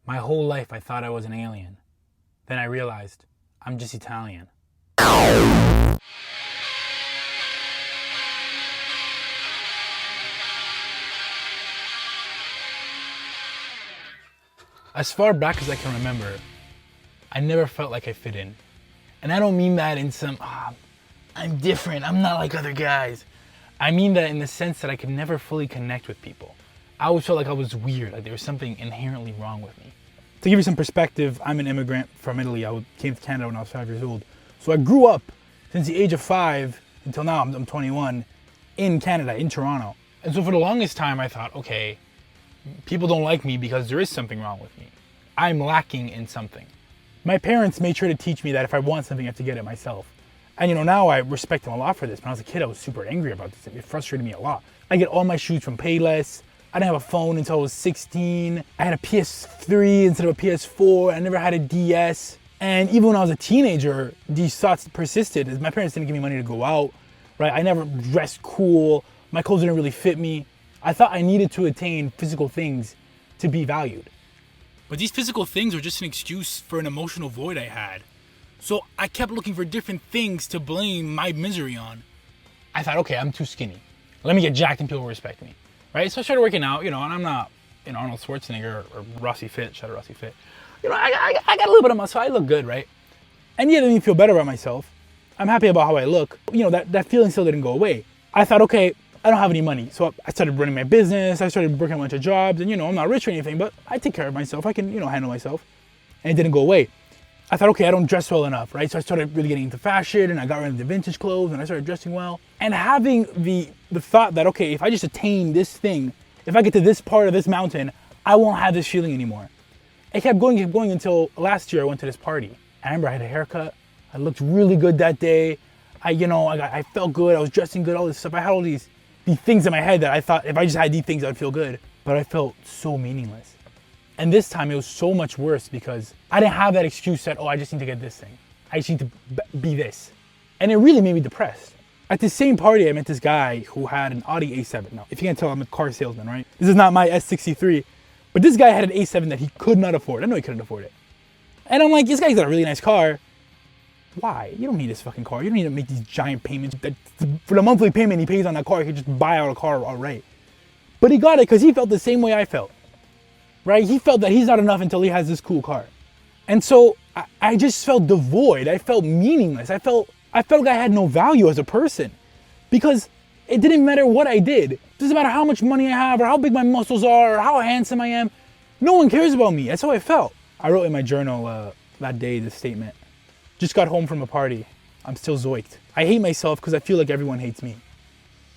My whole life I thought I was an alien. Then I realized I'm just Italian. As far back as I can remember, I never felt like I fit in. And I don't mean that in some, I'm different, I'm not like other guys. I mean that in the sense that I could never fully connect with people. I always felt like I was weird, like there was something inherently wrong with me. To give you some perspective, I'm an immigrant from Italy. I came to Canada when I was 5 years old. So I grew up since the age of 5 until now, I'm 21, in Canada, in Toronto. And so for the longest time I thought, okay, people don't like me because there is something wrong with me. I'm lacking in something. My parents made sure to teach me that if I want something, I have to get it myself. And now I respect them a lot for this. When I was a kid, I was super angry about this. It frustrated me a lot. I get all my shoes from Payless. I didn't have a phone until I was 16. I had a PS3 instead of a PS4. I never had a DS. And even when I was a teenager, these thoughts persisted. As my parents didn't give me money to go out, right? I never dressed cool. My clothes didn't really fit me. I thought I needed to attain physical things to be valued. But these physical things were just an excuse for an emotional void I had. So I kept looking for different things to blame my misery on. I thought, okay, I'm too skinny. Let me get jacked and people will respect me, right? So I started working out, and I'm not, Arnold Schwarzenegger or Rossi Fit, shout out Rossi Fit. I got a little bit of muscle, I look good, right? And yeah, it made me feel better about myself. I'm happy about how I look. That feeling still didn't go away. I thought, okay, I don't have any money. So I started running my business. I started working a bunch of jobs, and I'm not rich or anything, but I take care of myself. I can, handle myself. And it didn't go away. I thought, okay, I don't dress well enough, right? So I started really getting into fashion, and I got into vintage clothes, and I started dressing well. And having the thought that, okay, if I just attain this thing, if I get to this part of this mountain, I won't have this feeling anymore. It kept going until last year I went to this party. I remember I had a haircut. I looked really good that day. I felt good. I was dressing good, all this stuff. I had all these things in my head that I thought if I just had these things, I'd feel good. But I felt so meaningless. And this time it was so much worse because I didn't have that excuse that, I just need to get this thing. I just need to be this. And it really made me depressed. At the same party, I met this guy who had an Audi A7. Now, if you can't tell, I'm a car salesman, right? This is not my S63, but this guy had an A7 that he could not afford. I know he couldn't afford it. And I'm like, this guy's got a really nice car. Why? You don't need this fucking car. You don't need to make these giant payments. For the monthly payment he pays on that car, he could just buy out a car outright. But he got it because he felt the same way I felt. Right? He felt that he's not enough until he has this cool car. And so I just felt devoid. I felt meaningless. I felt like I had no value as a person because it didn't matter what I did. It doesn't matter how much money I have or how big my muscles are or how handsome I am. No one cares about me. That's how I felt. I wrote in my journal that day this statement. Just got home from a party. I'm still zoiked. I hate myself because I feel like everyone hates me.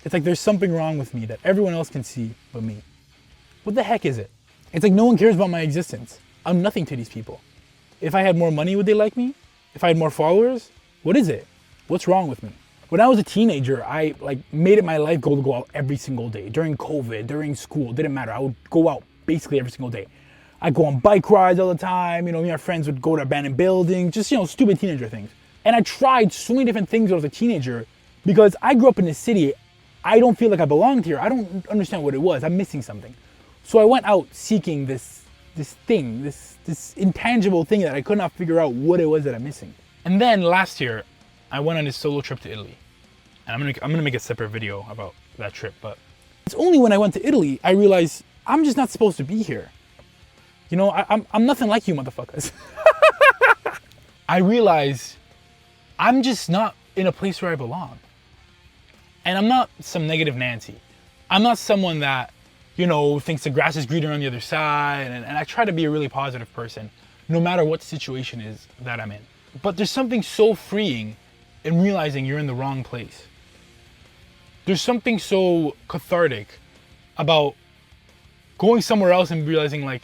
It's like there's something wrong with me that everyone else can see but me. What the heck is it? It's like no one cares about my existence. I'm nothing to these people. If I had more money, would they like me? If I had more followers? What is it? What's wrong with me? When I was a teenager, I made it my life goal to go out every single day. During COVID, during school, didn't matter. I would go out basically every single day. I'd go on bike rides all the time. Me and my friends would go to abandoned buildings, just, stupid teenager things. And I tried so many different things when I was a teenager because I grew up in the city. I don't feel like I belonged here. I don't understand what it was. I'm missing something. So I went out seeking this thing, this intangible thing that I could not figure out what it was that I'm missing. And then last year, I went on this solo trip to Italy. And I'm gonna make a separate video about that trip, but it's only when I went to Italy, I realized I'm just not supposed to be here. I'm nothing like you motherfuckers. I realized I'm just not in a place where I belong. And I'm not some negative Nancy. I'm not someone that thinks the grass is greener on the other side. And I try to be a really positive person, no matter what the situation is that I'm in. But there's something so freeing in realizing you're in the wrong place. There's something so cathartic about going somewhere else and realizing I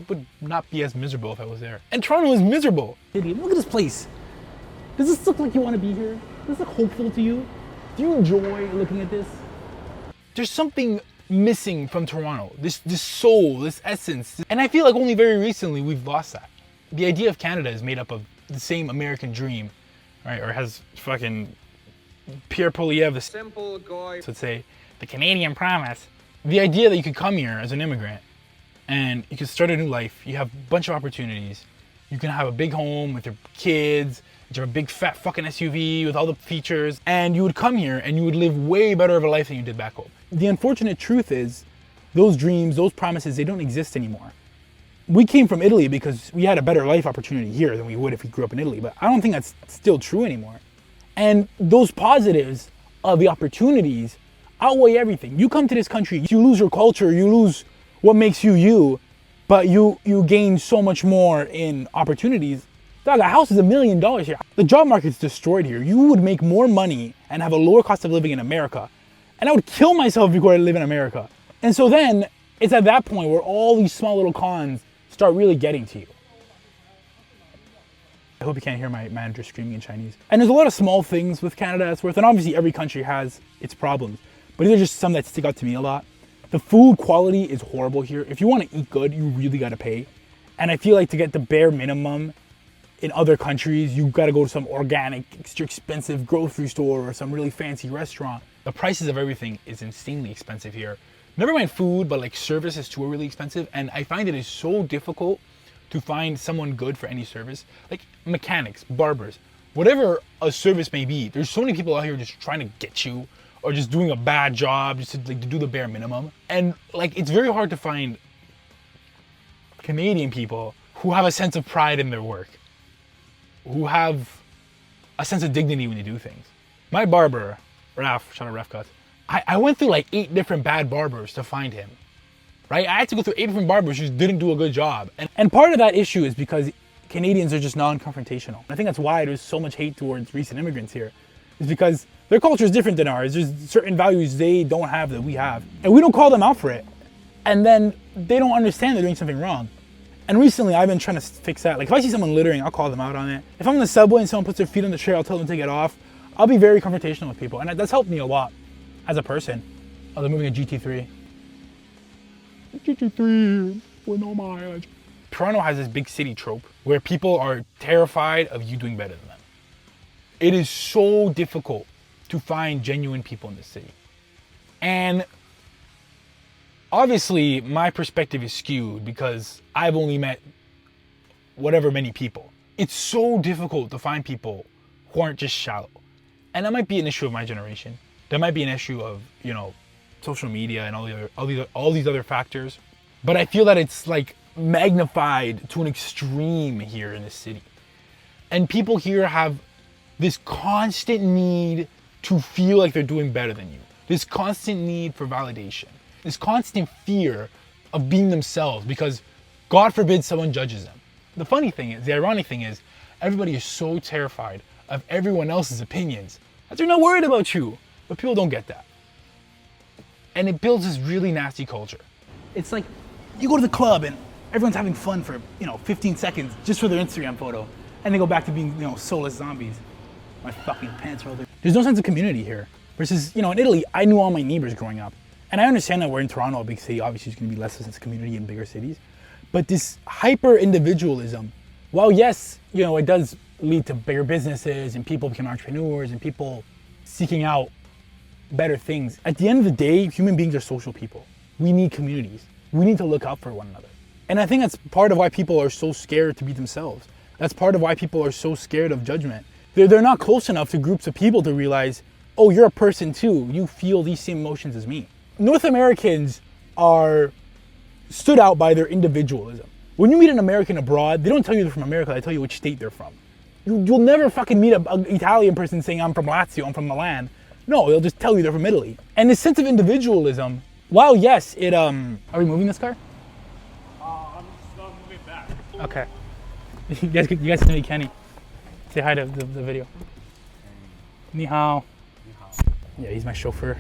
would not be as miserable if I was there. And Toronto is miserable. Look at this place. Does this look like you want to be here? Does this look hopeful to you? Do you enjoy looking at this? There's something missing from Toronto, this soul, this essence. And I feel like only very recently we've lost that. The idea of Canada is made up of the same American dream, right? Or has fucking Pierre Poilievre, the simple guy, would say, the Canadian promise. The idea that you could come here as an immigrant and you can start a new life. You have a bunch of opportunities. You can have a big home with your kids, you have a big fat fucking SUV with all the features, and you would come here and you would live way better of a life than you did back home. The unfortunate truth is, those dreams, those promises, they don't exist anymore. We came from Italy because we had a better life opportunity here than we would if we grew up in Italy, but I don't think that's still true anymore. And those positives of the opportunities outweigh everything. You come to this country, you lose your culture, you lose what makes you you, but you gain so much more in opportunities. Dog, a house is $1 million here. The job market's destroyed here. You would make more money and have a lower cost of living in America. And I would kill myself before I live in America. And so then, it's at that point where all these small little cons start really getting to you. I hope you can't hear my manager screaming in Chinese. And there's a lot of small things with Canada that's worth, and obviously every country has its problems, but these are just some that stick out to me a lot. The food quality is horrible here. If you want to eat good, you really got to pay. And I feel like to get the bare minimum in other countries, you got to go to some organic, extra expensive grocery store or some really fancy restaurant. The prices of everything is insanely expensive here. Never mind food, but like services too are really expensive. And I find it is so difficult to find someone good for any service. Like mechanics, barbers, whatever a service may be. There's so many people out here just trying to get you or just doing a bad job just to do the bare minimum. And like, it's very hard to find Canadian people who have a sense of pride in their work, who have a sense of dignity when they do things. My barber, Raf, shout out Raf Cuts, I went through like 8 different bad barbers to find him, right? I had to go through 8 different barbers who just didn't do a good job. And part of that issue is because Canadians are just non-confrontational. I think that's why there's so much hate towards recent immigrants here, is because their culture is different than ours. There's certain values they don't have that we have. And we don't call them out for it. And then they don't understand they're doing something wrong. And recently I've been trying to fix that. Like if I see someone littering, I'll call them out on it. If I'm in the subway and someone puts their feet on the chair, I'll tell them to get off. I'll be very confrontational with people. And that's helped me a lot as a person. Oh, they're moving a GT3. GT3 with no mileage. Toronto has this big city trope where people are terrified of you doing better than them. It is so difficult to find genuine people in this city. And obviously my perspective is skewed because I've only met whatever many people. It's so difficult to find people who aren't just shallow. And that might be an issue of my generation. That might be an issue of, you know, social media and all these other factors. But I feel that it's like magnified to an extreme here in this city. And people here have this constant need to feel like they're doing better than you. This constant need for validation. This constant fear of being themselves because God forbid someone judges them. The funny thing is, the ironic thing is, everybody is so terrified of everyone else's opinions that they're not worried about you. But people don't get that. And it builds this really nasty culture. It's like you go to the club and everyone's having fun for, 15 seconds just for their Instagram photo. And they go back to being, soulless zombies. My fucking pants rolled. There's no sense of community here. Versus, in Italy, I knew all my neighbors growing up. And I understand that we're in Toronto, a big city. Obviously, there's going to be less sense of community in bigger cities. But this hyper-individualism, while yes, it does lead to bigger businesses and people become entrepreneurs and people seeking out better things. At the end of the day, human beings are social people. We need communities. We need to look out for one another. And I think that's part of why people are so scared to be themselves. That's part of why people are so scared of judgment. They're not close enough to groups of people to realize, oh, you're a person too. You feel these same emotions as me. North Americans are stood out by their individualism. When you meet an American abroad, they don't tell you they're from America, they tell you which state they're from. You'll never fucking meet an Italian person saying, I'm from Lazio, I'm from Milan. No, they'll just tell you they're from Italy. And this sense of individualism, while yes, it, are we moving this car? I'm just moving back. Okay. You guys can meet Kenny. Say hi to the video. Ni hao. Ni hao. Yeah, he's my chauffeur.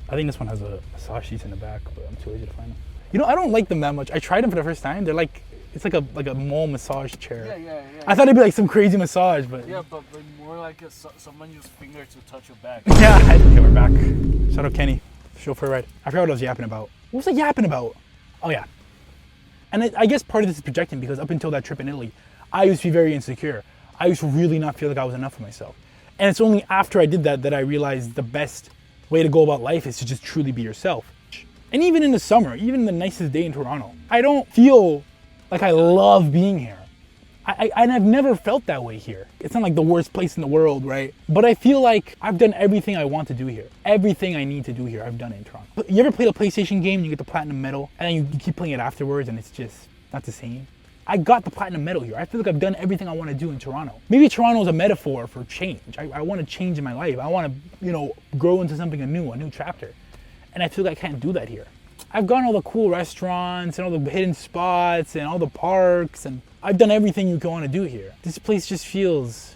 I think this one has a massage seats in the back, but I'm too lazy to find them. I don't like them that much. I tried them for the first time. They're like, it's like a mole massage chair. Yeah. I thought it'd be like some crazy massage, but... Yeah, but more like someone used finger to touch your back. Yeah, okay, we're back. Shout out Kenny, chauffeur ride. I forgot what I was yapping about. What was I yapping about? Oh yeah. And I guess part of this is projecting because up until that trip in Italy, I used to be very insecure. I used to really not feel like I was enough for myself. And it's only after I did that I realized the best way to go about life is to just truly be yourself. And even in the summer, even the nicest day in Toronto, I don't feel like I love being here. And I've never felt that way here. It's not like the worst place in the world, right? But I feel like I've done everything I want to do here. Everything I need to do here, I've done it in Toronto. But you ever played a PlayStation game and you get the platinum medal and then you keep playing it afterwards and it's just not the same? I got the platinum medal here. I feel like I've done everything I want to do in Toronto. Maybe Toronto is a metaphor for change. I want to change in my life. I want to, grow into something new, a new chapter. And I feel like I can't do that here. I've gone all the cool restaurants and all the hidden spots and all the parks, and I've done everything you can want to do here. This place just feels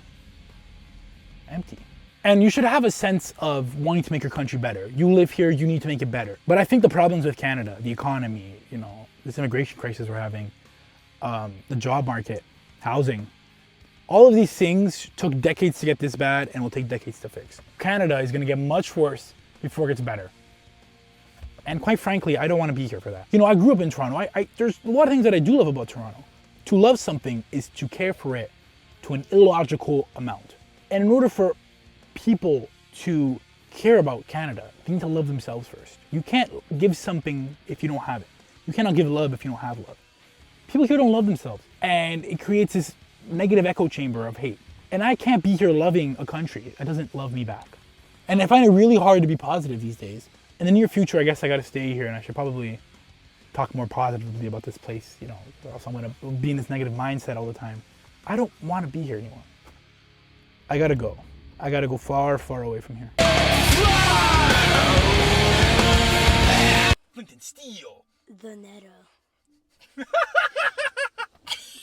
empty. And you should have a sense of wanting to make your country better. You live here, you need to make it better. But I think the problems with Canada, the economy, this immigration crisis we're having, the job market, housing, all of these things took decades to get this bad and will take decades to fix. Canada is going to get much worse before it gets better. And quite frankly, I don't want to be here for that. I grew up in Toronto. There's a lot of things that I do love about Toronto. To love something is to care for it to an illogical amount. And in order for people to care about Canada, they need to love themselves first. You can't give something if you don't have it. You cannot give love if you don't have love. People here don't love themselves. And it creates this negative echo chamber of hate. And I can't be here loving a country that doesn't love me back. And I find it really hard to be positive these days. In the near future, I guess I got to stay here and I should probably talk more positively about this place, or else I'm going to be in this negative mindset all the time. I don't want to be here anymore. I got to go. I got to go far, far away from here. Flint and Steel. The Netto.